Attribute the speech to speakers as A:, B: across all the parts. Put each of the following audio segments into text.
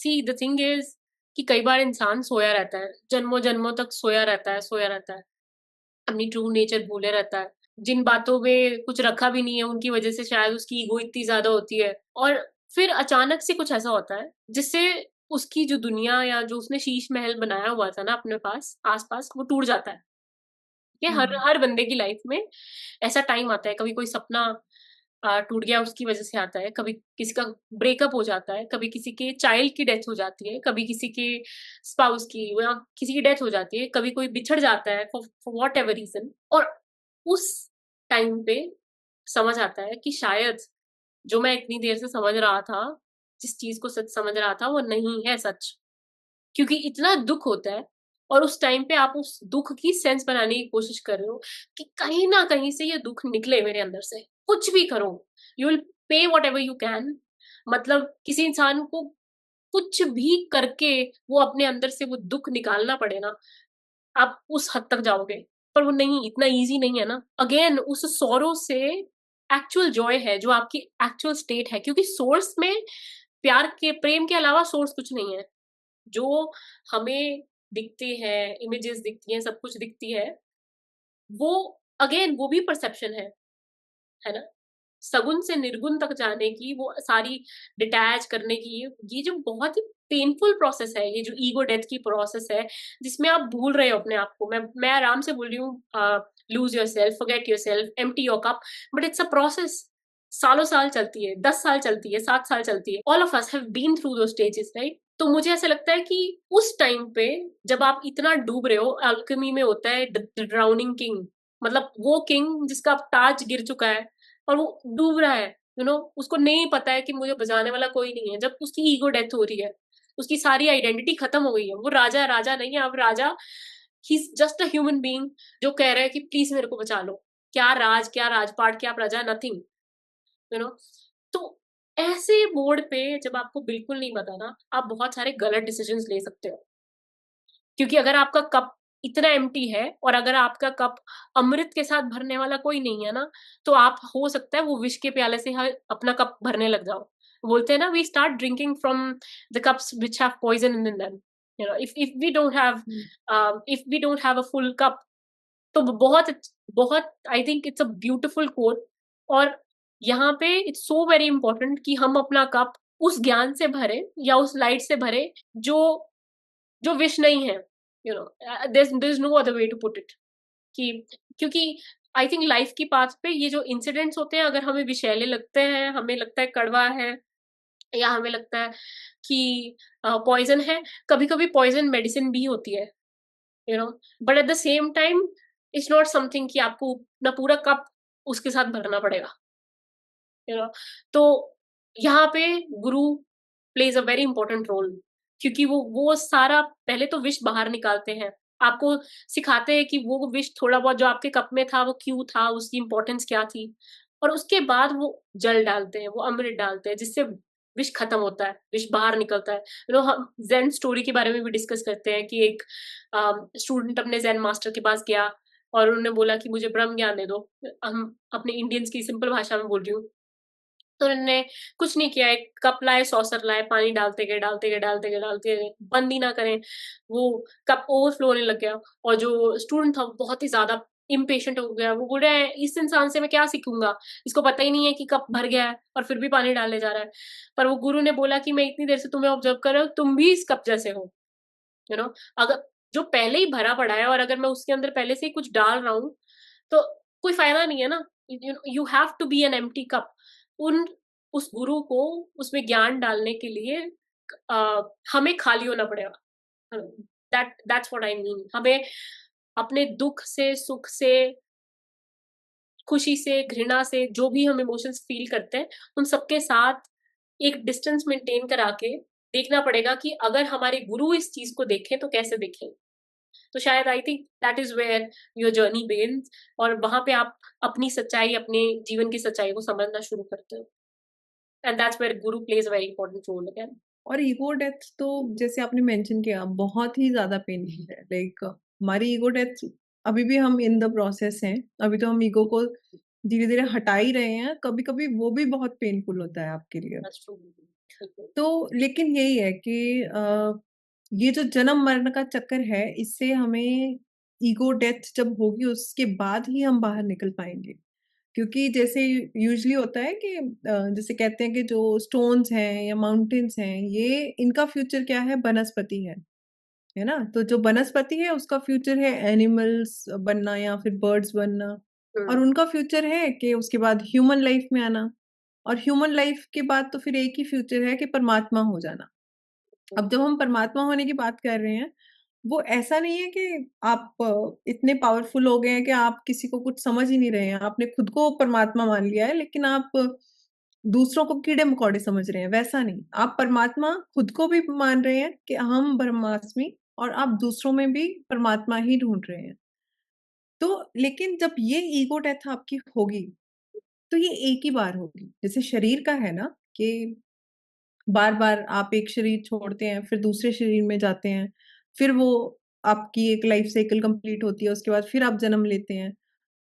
A: See the thing is कि कई बार इंसान सोया रहता है, जन्मों जन्मों तक सोया रहता है, अपनी ट्रू नेचर भूले रहता है, जिन बातों में कुछ रखा भी नहीं है उनकी वजह से शायद उसकी ईगो इतनी ज्यादा होती है, और फिर अचानक से कुछ ऐसा होता है जिससे उसकी जो दुनिया या जो उसने शीश महल बनाया हुआ था ना अपने पास आसपास, वो टूट जाता है। ये हर
B: हम्म।
A: हर बंदे की लाइफ में ऐसा टाइम आता है, कभी कोई सपना टूट गया उसकी वजह से आता है, कभी किसी का ब्रेकअप हो जाता है, कभी किसी के चाइल्ड की डेथ हो जाती है, कभी किसी के स्पाउस की या किसी की डेथ हो जाती है, कभी कोई बिछड़ जाता है फॉर वॉट एवर रीजन, और उस टाइम पे समझ आता है कि शायद जो मैं इतनी देर से समझ रहा था, जिस चीज को सच समझ रहा था, वो नहीं है सच। क्योंकि इतना दुख होता है, और उस टाइम पे आप उस दुख की सेंस बनाने की कोशिश कर रहे हो कि कहीं ना कहीं से ये दुख निकले मेरे अंदर से, कुछ भी करो, you will pay what ever you can. मतलब किसी इंसान को कुछ भी करके वो अपने अंदर से वो दुख निकालना पड़े ना, आप उस हद तक जाओगे। पर वो नहीं, इतना इजी नहीं है ना। अगेन उस सॉरो से एक्चुअल जॉय है, जो आपकी एक्चुअल स्टेट है, क्योंकि सोर्स में प्यार के प्रेम के अलावा सोर्स कुछ नहीं है। जो हमें दिखती है, इमेजेस दिखती हैं, सब कुछ दिखती है, वो अगेन वो भी परसेप्शन है ना? सगुन से निर्गुण तक जाने की, वो सारी डिटैच करने की, ये जो बहुत ही पेनफुल प्रोसेस है, ये जो ईगो डेथ की प्रोसेस है, जिसमें आप भूल रहे हो अपने आप को। मैं आराम से बोल रही हूँ, lose yourself, forget yourself, empty your cup, but it's a process. सालों साल चलती है, 10 साल चलती है, 7 साल चलती है। All of us have been through दो स्टेजेस, राइट? तो मुझे ऐसा लगता है कि उस टाइम पे जब आप इतना डूब रहे हो, अल्केमी में होता है ड्राउनिंग किंग, मतलब वो किंग जिसका ताज गिर चुका है और वो डूब रहा है, उसको नहीं पता है कि मुझे बचाने वाला कोई नहीं है। जब उसकी ईगो डेथ हो रही है, उसकी सारी आइडेंटिटी खत्म हो गई है, वो राजा राजा नहीं है अब। राजा, he is just a human being जो कह रहा है कि प्लीज मेरे को बचा लो। क्या राज, क्या राजपाट, क्या प्रजा, नथिंग, यू नो तो ऐसे मोड पे जब आपको बिल्कुल नहीं पता ना, आप बहुत सारे गलत डिसीजंस ले सकते हो। क्योंकि अगर आपका कप इतना एम्प्टी है, और अगर आपका कप अमृत के साथ भरने वाला कोई नहीं है ना, तो आप हो सकता है वो विष के प्याले से अपना कप भरने लग जाओ। बोलते हैं ना, we start drinking from the cups which have poison in them. If we don't have,
B: hmm.
A: A full cup, तो बहुत बहुत, I think it's a beautiful quote. और यहाँ पे इट्स सो वेरी इंपॉर्टेंट कि हम अपना कप उस ज्ञान से भरे या उस लाइट से भरे जो जो विश नहीं है, there is no other way to put it. कि क्योंकि आई थिंक लाइफ की पाथ पे ये जो इंसिडेंट्स होते हैं, अगर हमें विषैले लगते हैं, हमें लगता है कड़वा है, या हमें लगता है कि पॉइजन है, कभी कभी पॉइजन मेडिसिन भी होती है, you know but at the same time it's not something कि आपको अपना पूरा कप उसके साथ भरना पड़ेगा, यू नो तो यहाँ पे guru plays a very important role. क्योंकि वो सारा पहले तो विष बाहर निकालते हैं, आपको सिखाते हैं कि वो विष थोड़ा बहुत जो आपके कप में था वो क्यों था, उसकी इंपॉर्टेंस क्या थी, और उसके बाद वो जल डालते हैं, वो अमृत डालते हैं, जिससे विष खत्म होता है, विष बाहर निकलता है। हम जेन स्टोरी के बारे में भी डिस्कस करते हैं कि एक स्टूडेंट अपने जेन मास्टर के पास गया और उन्होंने बोला कि मुझे ब्रह्म ज्ञान दे दो। हम अपने इंडियंस की सिंपल भाषा में बोल रही हूँ। तो उन्होंने कुछ नहीं किया, एक कप लाए, सॉसर लाए, पानी डालते गए, डालते गए, डालते गए, डालते गए, बंद ही ना करें, वो कप ओवरफ्लो होने लग गया। और जो स्टूडेंट था वो बहुत ही ज़्यादा इम्पेशेंट हो गया, वो बोल रहा है इस इंसान से मैं क्या सीखूँगा? इसको पता ही नहीं है कि कप भर गया है और फिर भी पानी डालने जा रहा है। पर वो गुरु ने बोला कि मैं इतनी देर से तुम्हें ऑब्ज़र्व कर रहा हूँ, तुम भी इस कप जैसे हो, यू नो अगर जो पहले ही भरा पड़ा है और अगर मैं उसके अंदर पहले से ही कुछ डाल रहा हूँ, तो कोई फ़ायदा नहीं है ना। You have to be an empty cup. उन उस गुरु को उसमें ज्ञान डालने के लिए हमें खाली होना पड़ेगा। That's what I mean. हमें अपने दुख से, सुख से, खुशी से, घृणा से, जो भी हम इमोशंस फील करते हैं, उन सबके साथ एक डिस्टेंस मेंटेन करा के देखना पड़ेगा कि अगर हमारे गुरु इस चीज़ को देखें तो कैसे देखें? तो शायद I think that is where your journey begins, और वहाँ पे आप अपनी सच्चाई, अपने जीवन की सच्चाई को समझना शुरू करते हो। And that's where guru plays a very important role again.
B: और ईगो डेथ तो जैसे आपने मेंशन किया बहुत ही ज़्यादा पेनफुल है। लाइक हमारी ईगो डेथ अभी भी हम इन द प्रोसेस हैं। अभी तो हम ईगो को धीरे-धीरे हटा ही रहे हैं। कभी-कभी वो भी बहुत पेनफुल होता है आपके लिए।
A: That's true. बिल्कुल।
B: तो लेकिन यही है कि ये जो जन्म-मरण का चक्कर है, इससे हमें ईगो डेथ जब होगी उसके बाद ही हम बाहर निकल पाएँगे। क्योंकि जैसे यूजुअली होता है कि जैसे कहते हैं कि जो स्टोन्स हैं या माउंटेन्स हैं, ये इनका फ्यूचर क्या है? वनस्पति है ना? तो जो वनस्पति है उसका फ्यूचर है एनिमल्स बनना या फिर बर्ड्स बनना और
A: हुँ,
B: उनका फ्यूचर है कि उसके बाद ह्यूमन लाइफ में आना और ह्यूमन लाइफ के बाद तो फिर एक ही फ्यूचर है कि परमात्मा हो जाना।
A: हुँ,
B: अब जब हम परमात्मा होने की बात कर रहे हैं, वो ऐसा नहीं है कि आप इतने पावरफुल हो गए हैं कि आप किसी को कुछ समझ ही नहीं रहे हैं। आपने खुद को परमात्मा मान लिया है, लेकिन आप दूसरों को कीड़े-मकोड़े समझ रहे हैं, वैसा नहीं। आप परमात्मा खुद को भी मान रहे हैं कि हम ब्रह्मास्मि और आप दूसरों में भी परमात्मा ही ढूँढ रहे हैं। तो लेकिन जब ये ईगो डेथ आपकी होगी, तो ये एक ही बार होगी। जैसे शरीर का है ना कि बार-बार आप एक शरीर छोड़ते हैं, फिर दूसरे शरीर में जाते हैं, फिर वो आपकी एक लाइफ साइकिल कंप्लीट होती है, उसके बाद फिर आप जन्म लेते हैं।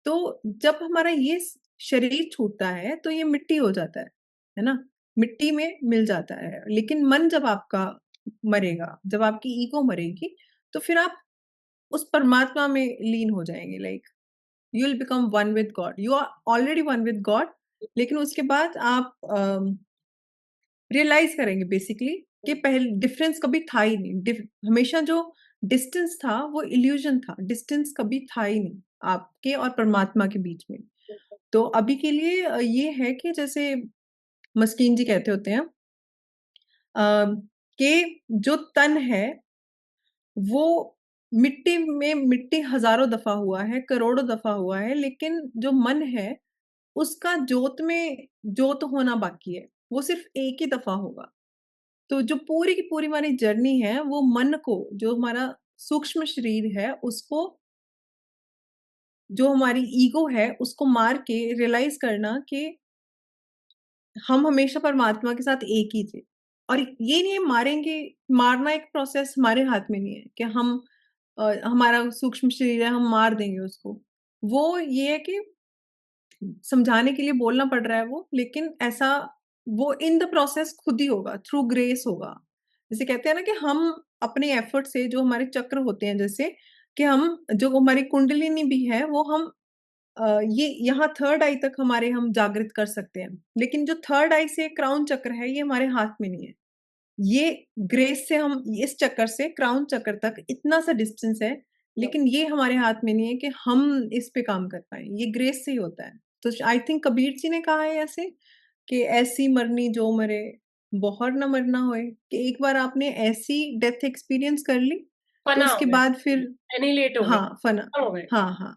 B: तो जब हमारा ये शरीर छूटता है, तो ये मिट्टी हो जाता है ना? मिट्टी में मिल जाता है। लेकिन मन जब आपका मरेगा, जब आपकी ईगो मरेगी, तो फिर आप उस परमात्मा में लीन हो जाएँगे like you will become one with God. You are already one with God लेकिन उसके बाद आप रियलाइज़ करेंगे बेसिकली कि पहले डिफरेंस कभी था ही नहीं। हमेशा जो डिस्टेंस था वो इल्यूज़न था, डिस्टेंस कभी था ही नहीं आपके और परमात्मा के बीच में। तो अभी के लिए ये है कि जैसे मस्कीन जी कहते होते हैं अ, कि जो तन है वो मिट्टी में मिट्टी हज़ारों दफ़ा हुआ है, करोड़ों दफ़ा हुआ है, लेकिन जो मन है उसका जोत में जोत होना बाकी है, वो सिर्फ़ एक ही दफ़ा होगा। तो जो पूरी की पूरी हमारी जर्नी है, वो मन को, जो हमारा सूक्ष्म शरीर है, उसको जो हमारी ईगो है, उसको मार के रियलाइज़ करना कि हम हमेशा परमात्मा के साथ एक ही थे। और ये नहीं है मारेंगे मारना एक प्रोसेस हमारे हाथ में नहीं है कि हम हमारा सूक्ष्म शरीर है, हम मार देंगे उसको। वो ये है कि समझाने के लिए बोलना पड़ रहा है वो, लेकिन ऐसा वो इन द प्रोसेस खुद ही होगा, थ्रू ग्रेस होगा। जैसे कहते हैं ना कि हम अपने एफर्ट से जो हमारे चक्र होते हैं जैसे कि हम जो हमारी कुंडलिनी भी है वो हम ये यहाँ थर्ड आई तक हमारे हम जागृत कर सकते हैं। लेकिन जो थर्ड आई से क्राउन चक्र है ये हमारे हाथ में नहीं है। ये ग्रेस से हम इस चक्कर से क्राउन चक्र तक इतना सा डिस्टेंस है, लेकिन ये हमारे हाथ में नहीं है कि हम इस पे काम कर पाएँ, ये ग्रेस से ही होता है। तो आई थिंक कबीर जी ने कहा है ऐसे कि ऐसी मरनी जो मरे, बहुर ना मरना होए, कि एक बार आपने ऐसी डेथ एक्सपीरियंस कर ली, तो
A: फना हो
B: उसके
A: गए,
B: बाद फिर
A: एनिहिलेट हो गए,
B: हाँ, फना
A: खत्म हो गए।
B: हाँ, हाँ।